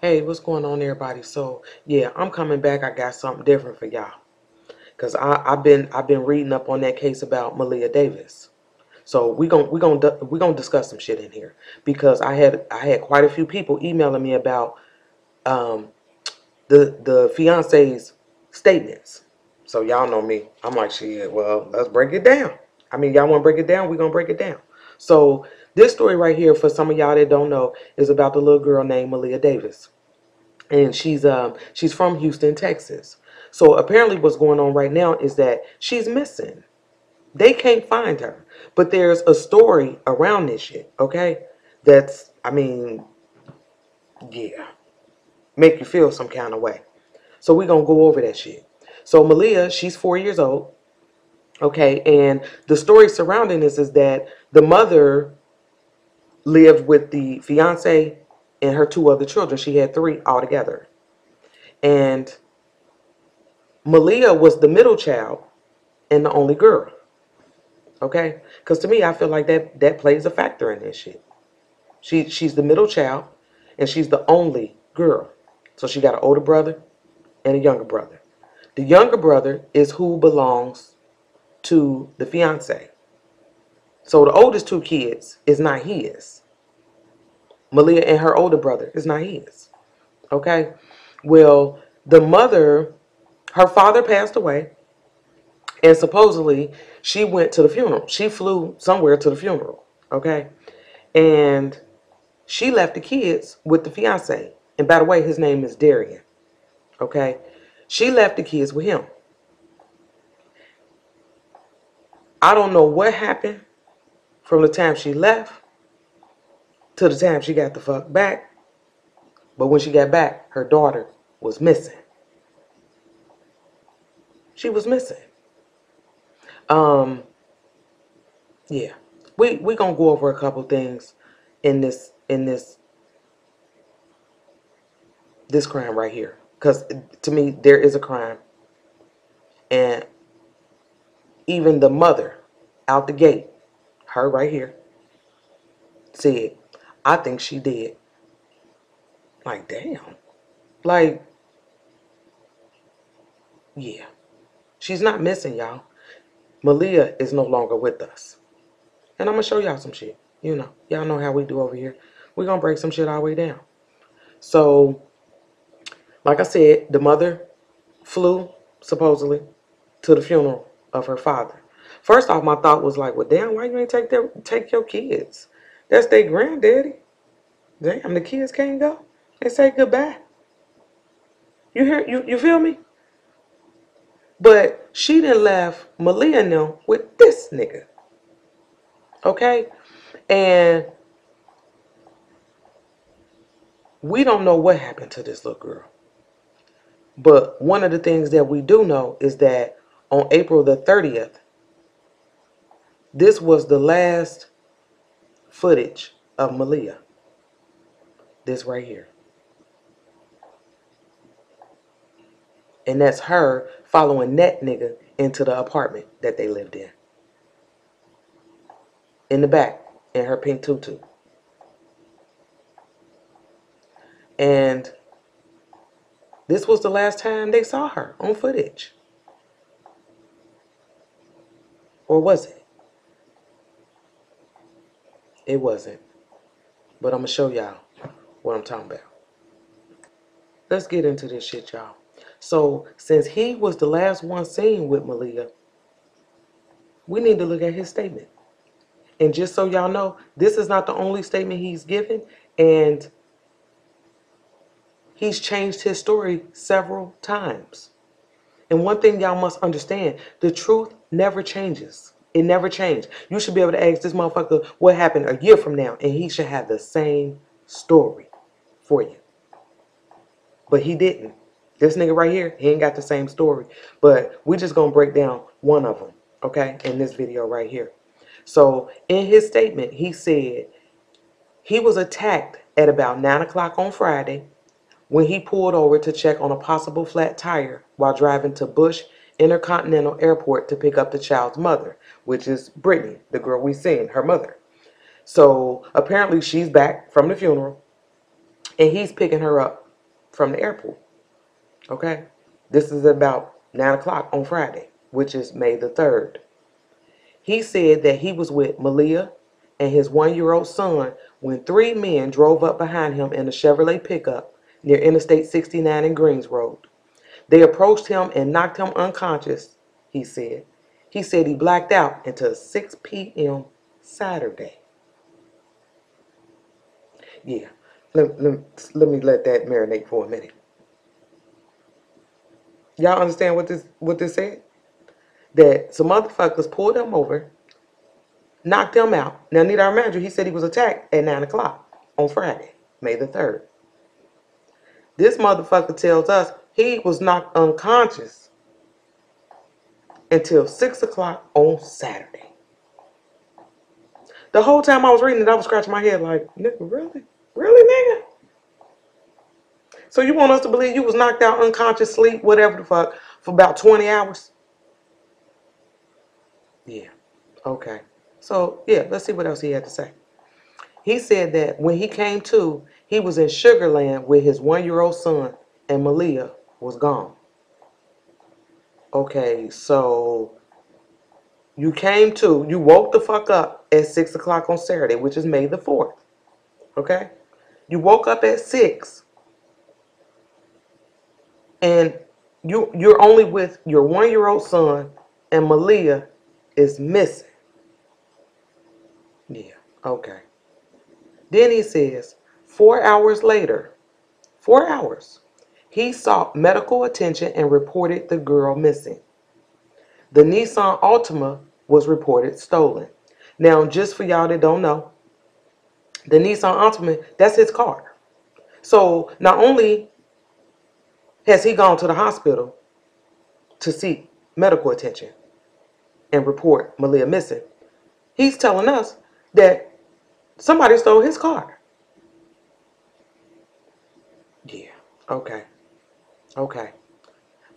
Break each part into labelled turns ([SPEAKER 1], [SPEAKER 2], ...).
[SPEAKER 1] Hey, what's going on, everybody? So, yeah, I'm coming back. I got something different for y'all. Cause I've been reading up on that case about Maleah Davis. So we gonna discuss some shit in here because I had quite a few people emailing me about um the fiance's statements. So y'all know me. I'm like, shit. Well, let's break it down. I mean, y'all want to break it down? We gonna break it down. So this story right here, for some of y'all that don't know, is about the little girl named Maleah Davis, and she's from Houston, Texas. So apparently what's going on right now is that she's missing. They can't find her. But there's a story around this shit, okay? That's, I mean, yeah, make you feel some kind of way. So we're going to go over that shit. So Maleah, she's 4 years old, okay? And the story surrounding this is that the mother lived with the fiance and her two other children. She had three altogether. And Maleah was the middle child and the only girl. Okay? Because to me, I feel like that plays a factor in this shit. She's the middle child and she's the only girl. So she got an older brother and a younger brother. The younger brother is who belongs to the fiance. So the oldest two kids is not his. Maleah and her older brother is not his. Okay? Well, the mother, her father passed away. And supposedly she went to the funeral. She flew somewhere to the funeral. Okay. And she left the kids with the fiance. And by the way, his name is Derion. Okay. She left the kids with him. I don't know what happened from the time she left to the time she got the fuck back. But when she got back, her daughter was missing. She was missing. Um, yeah. We gonna go over a couple things in this crime right here, because to me there is a crime. And even the mother out the gate, her right here, said, I think she did. Like, damn. Like, yeah, she's not missing, y'all. Maleah is no longer with us, and I'm gonna show y'all some shit. Y'all know how we do over here. We're gonna break some shit all the way down. So like I said, the mother flew, supposedly, to the funeral of her father. First off, my thought was like, well, damn, why you ain't take your kids? That's their granddaddy. Damn, the kids can't go. They say goodbye. You feel me? But she done left Maleah and them with this nigga. Okay? And we don't know what happened to this little girl. But one of the things that we do know is that on April the 30th, this was the last footage of Maleah. This right here. And that's her following that nigga into the apartment that they lived in. In the back, in her pink tutu. And this was the last time they saw her on footage. Or was it? It wasn't. But I'm going to show y'all what I'm talking about. Let's get into this shit, y'all. So, since he was the last one seen with Maleah, we need to look at his statement. And just so y'all know, this is not the only statement he's given. And he's changed his story several times. And one thing y'all must understand, the truth never changes. It never changed. You should be able to ask this motherfucker what happened a year from now, and he should have the same story for you. But he didn't. This nigga right here, he ain't got the same story. But we just gonna break down one of them, okay, in this video right here. So in his statement, he said he was attacked at about 9 o'clock on Friday when he pulled over to check on a possible flat tire while driving to Bush Intercontinental Airport to pick up the child's mother, which is Brittany, the girl we seen, her mother. So apparently she's back from the funeral, and he's picking her up from the airport. Okay? This is about 9 o'clock on Friday, which is May the 3rd. He said that he was with Maleah and his 1-year-old son when 3 men drove up behind him in a Chevrolet pickup near Interstate 69 in Greens Road. They approached him and knocked him unconscious, he said. He said he blacked out until 6 p.m. Saturday. Yeah, let me let that marinate for a minute. Y'all understand what this said? That some motherfuckers pulled him over, knocked him out. Now, need I remind you, he said he was attacked at 9 o'clock on Friday, May the 3rd. This motherfucker tells us he was knocked unconscious until 6 o'clock on Saturday. The whole time I was reading it, I was scratching my head like, nigga, really? Really, nigga? So you want us to believe you was knocked out, unconscious, sleep, whatever the fuck, for about 20 hours? Yeah. Okay. So, yeah, let's see what else he had to say. He said that when he came to, he was in Sugarland with his 1-year-old son, and Maleah was gone. Okay, so you came to, you woke the fuck up at 6 o'clock on Saturday, which is May the 4th. Okay? You woke up at 6, and you're only with your 1-year-old son, and Maleah is missing. Yeah, okay. Then he says, 4 hours later, 4 hours, he sought medical attention and reported the girl missing. The Nissan Altima was reported stolen. Now, just for y'all that don't know, the Nissan Altima, that's his car. So not only has he gone to the hospital to seek medical attention and report Maleah missing, he's telling us that somebody stole his car. Yeah, okay, okay.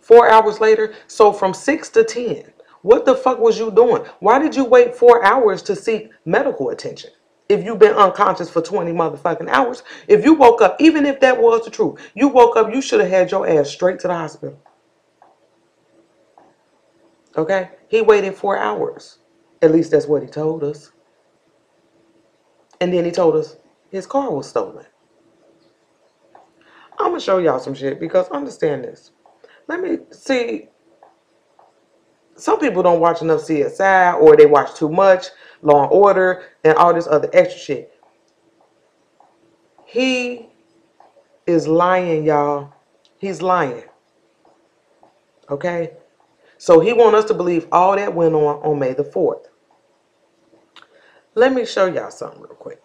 [SPEAKER 1] 4 hours later, so from 6 to 10, what the fuck was you doing? Why did you wait 4 hours to seek medical attention? If you've been unconscious for 20 motherfucking hours, if you woke up, even if that was the truth, you woke up, you should have had your ass straight to the hospital. Okay? He waited 4 hours. At least that's what he told us. And then he told us his car was stolen. I'm going to show y'all some shit because understand this. Let me see. Some people don't watch enough CSI or they watch too much Law and Order and all this other extra shit. He is lying, y'all. He's lying. Okay? So he wants us to believe all that went on May the 4th. Let me show y'all something real quick.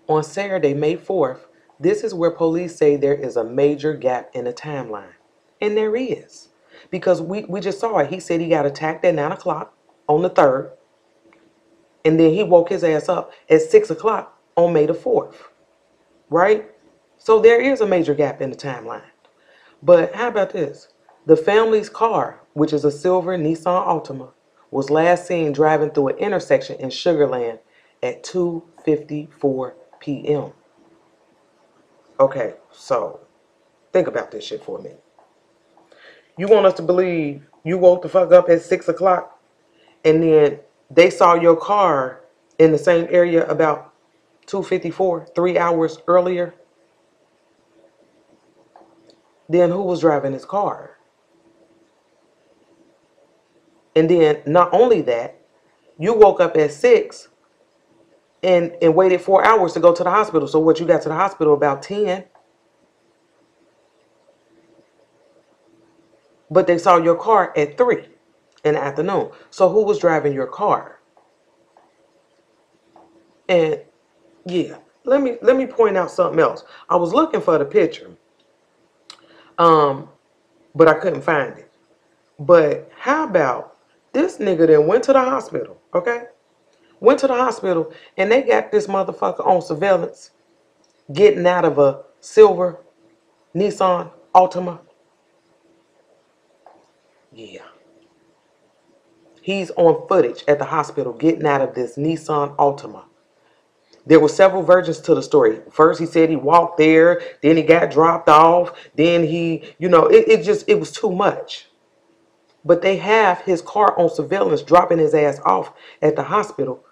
[SPEAKER 1] On Saturday, May 4th, this is where police say there is a major gap in the timeline. And there is. Because we just saw it. He said he got attacked at 9 o'clock on the 3rd. And then he woke his ass up at 6 o'clock on May the 4th. Right? So there is a major gap in the timeline. But how about this? The family's car, which is a silver Nissan Altima, was last seen driving through an intersection in Sugarland at 2:54 p.m. Okay, so think about this shit for a minute. You want us to believe you woke the fuck up at 6 o'clock and then they saw your car in the same area about 2:54, 3 hours earlier? Then who was driving his car? And then not only that, you woke up at 6 and waited 4 hours to go to the hospital. So what, you got to the hospital about 10? But they saw your car at 3 in the afternoon. So who was driving your car? And yeah, let me point out something else. I was looking for the picture, but I couldn't find it. But how about this nigga then went to the hospital, okay? Went to the hospital and they got this motherfucker on surveillance getting out of a silver Nissan Altima. Yeah. He's on footage at the hospital getting out of this Nissan Altima. There were several versions to the story. First, he said he walked there, then he got dropped off, then it was too much. But they have his car on surveillance dropping his ass off at the hospital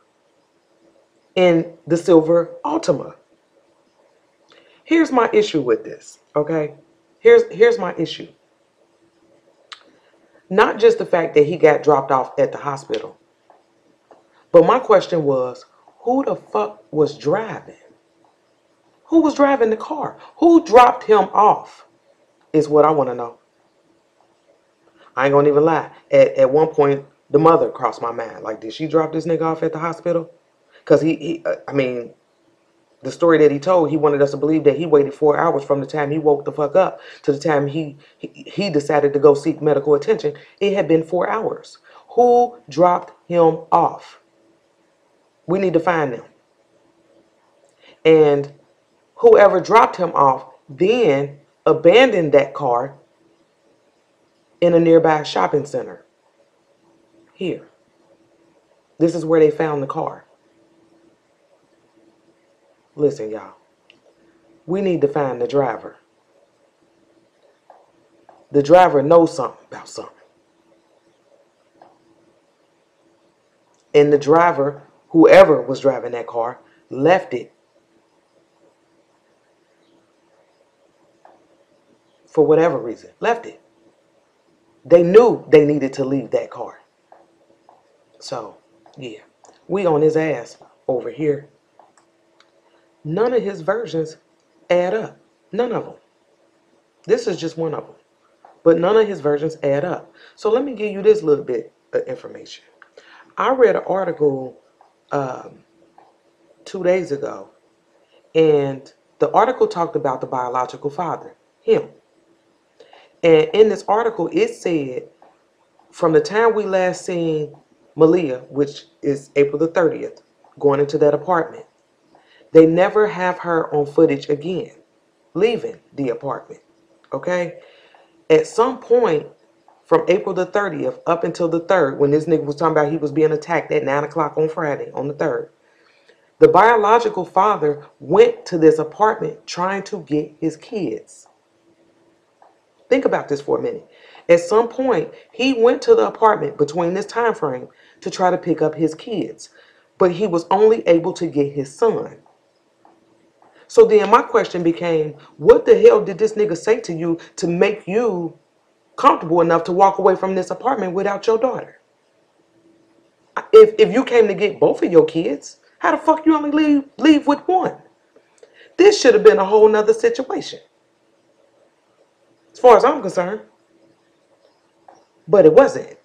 [SPEAKER 1] in the silver Altima. Here's my issue with this, okay? Here's my issue. Not just the fact that he got dropped off at the hospital, but my question was, who the fuck was driving? Who was driving the car? Who dropped him off is what I want to know. I ain't gonna even lie. At one point, the mother crossed my mind. Like, did she drop this nigga off at the hospital? Because the story that he told, he wanted us to believe that he waited 4 hours from the time he woke the fuck up to the time he decided to go seek medical attention. It had been 4 hours. Who dropped him off? We need to find them. And whoever dropped him off then abandoned that car in a nearby shopping center. Here. This is where they found the car. Listen, y'all. We need to find the driver. The driver knows something about something. And the driver, whoever was driving that car, left it for whatever reason. Left it. They knew they needed to leave that car. So, yeah. We on his ass over here. None of his versions add up. None of them. This is just one of them. But none of his versions add up. So let me give you this little bit of information. I read an article 2 days ago. And the article talked about the biological father. Him. And in this article, it said, from the time we last seen Maleah, which is April the 30th, going into that apartment, they never have her on footage again, leaving the apartment, okay? At some point, from April the 30th up until the 3rd, when this nigga was talking about he was being attacked at 9 o'clock on Friday, on the 3rd, the biological father went to this apartment trying to get his kids. Think about this for a minute. At some point, he went to the apartment between this time frame to try to pick up his kids, but he was only able to get his son. So then my question became, what the hell did this nigga say to you to make you comfortable enough to walk away from this apartment without your daughter? If you came to get both of your kids, how the fuck you only leave with one? This should have been a whole nother situation, as far as I'm concerned. But it wasn't.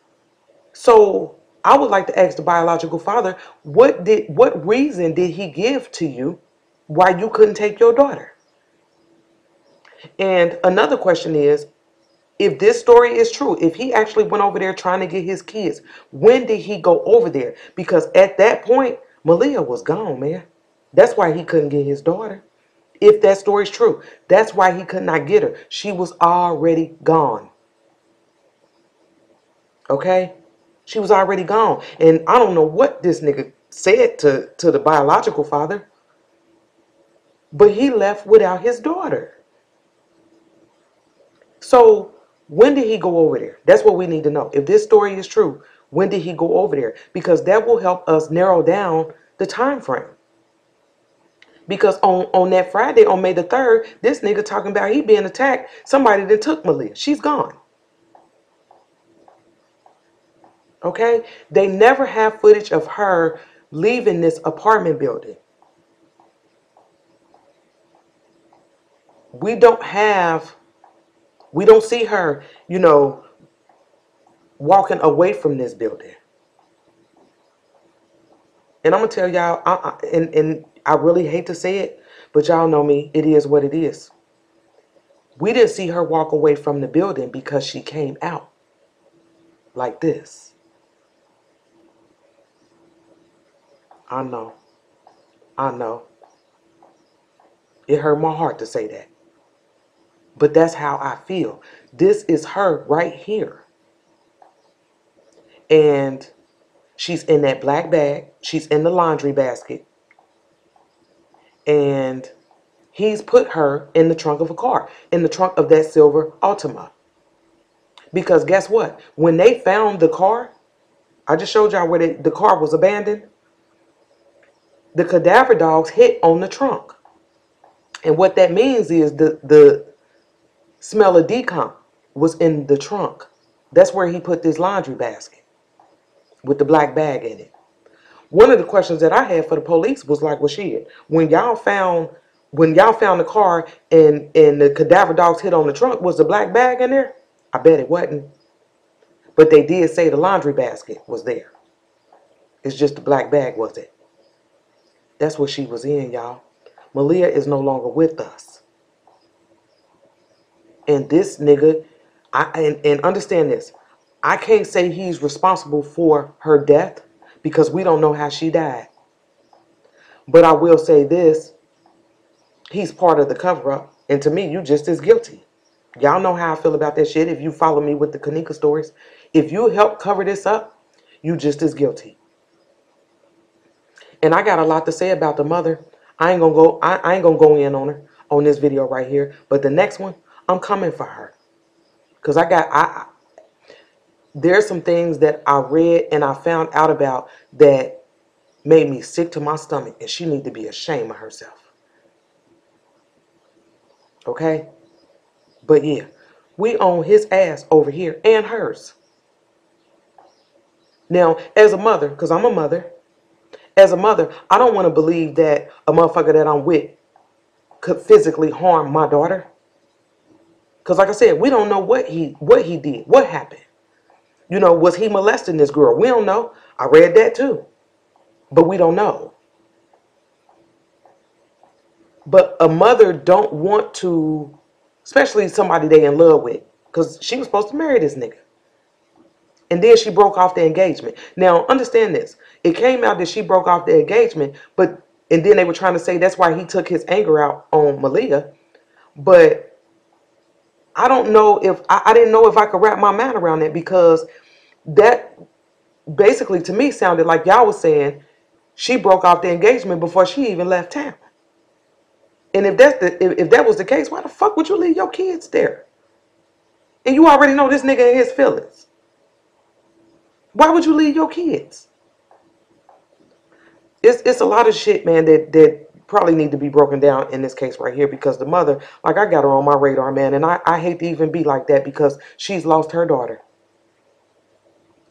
[SPEAKER 1] So I would like to ask the biological father, what reason did he give to you why you couldn't take your daughter? And another question is, if this story is true, if he actually went over there trying to get his kids, when did he go over there? Because at that point, Maleah was gone, man. That's why he couldn't get his daughter. If that story is true, that's why he could not get her. She was already gone. Okay? She was already gone. And I don't know what this nigga said to the biological father, but he left without his daughter. So when did he go over there? That's what we need to know. If this story is true, when did he go over there? Because that will help us narrow down the time frame. Because on that Friday, on May the 3rd, this nigga talking about he being attacked. Somebody that took Maleah. She's gone. Okay? They never have footage of her leaving this apartment building. We don't see her, walking away from this building. And I'm going to tell y'all, and I really hate to say it, but y'all know me, it is what it is. We didn't see her walk away from the building because she came out like this. I know. It hurt my heart to say that. But that's how I feel. This is her right here. And she's in that black bag. She's in the laundry basket. And he's put her in the trunk of a car, in the trunk of that silver Altima. Because guess what? When they found the car, I just showed y'all where the car was abandoned. The cadaver dogs hit on the trunk. And what that means is the smell of decomp was in the trunk. That's where he put this laundry basket with the black bag in it. One of the questions that I had for the police was like, well, shit, when y'all found the car and the cadaver dogs hit on the trunk, was the black bag in there? I bet it wasn't. But they did say the laundry basket was there. It's just the black bag wasn't. That's what she was in, y'all. Maleah is no longer with us. And this nigga, and understand this, I can't say he's responsible for her death because we don't know how she died. But I will say this, he's part of the cover-up. And to me, you just as guilty. Y'all know how I feel about that shit if you follow me with the Kanika stories. If you help cover this up, you just as guilty. And I got a lot to say about the mother. I ain't gonna go in on her on this video right here. But the next one, I'm coming for her. Because there's some things that I read and I found out about that made me sick to my stomach. And she need to be ashamed of herself. Okay? But yeah, we own his ass over here and hers. Now, as a mother, because I'm a mother, as a mother, I don't want to believe that a motherfucker that I'm with could physically harm my daughter. Because like I said, we don't know what he did, what happened. You know, was he molesting this girl? We don't know. I read that too. But we don't know. But a mother don't want to, especially somebody they in love with, because she was supposed to marry this nigga. And then she broke off the engagement. Now, understand this. It came out that she broke off the engagement, and then they were trying to say that's why he took his anger out on Maleah. But I don't know if, I didn't know if I could wrap my mind around that, because that basically to me sounded like y'all was saying she broke off the engagement before she even left town. And if that was the case, why the fuck would you leave your kids there? And you already know this nigga and his feelings. Why would you leave your kids? It's a lot of shit, man, that probably need to be broken down in this case right here, because the mother, like, I got her on my radar, man, and I hate to even be like that because she's lost her daughter.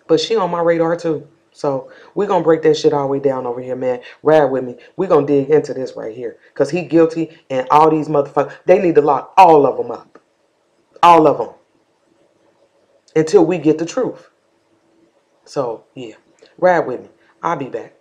[SPEAKER 1] But she on my radar too. So we're going to break that shit all the way down over here, man. Ride with me. We're going to dig into this right here. Because he guilty, and all these motherfuckers, they need to lock all of them up. All of them. Until we get the truth. So, yeah. Ride with me. I'll be back.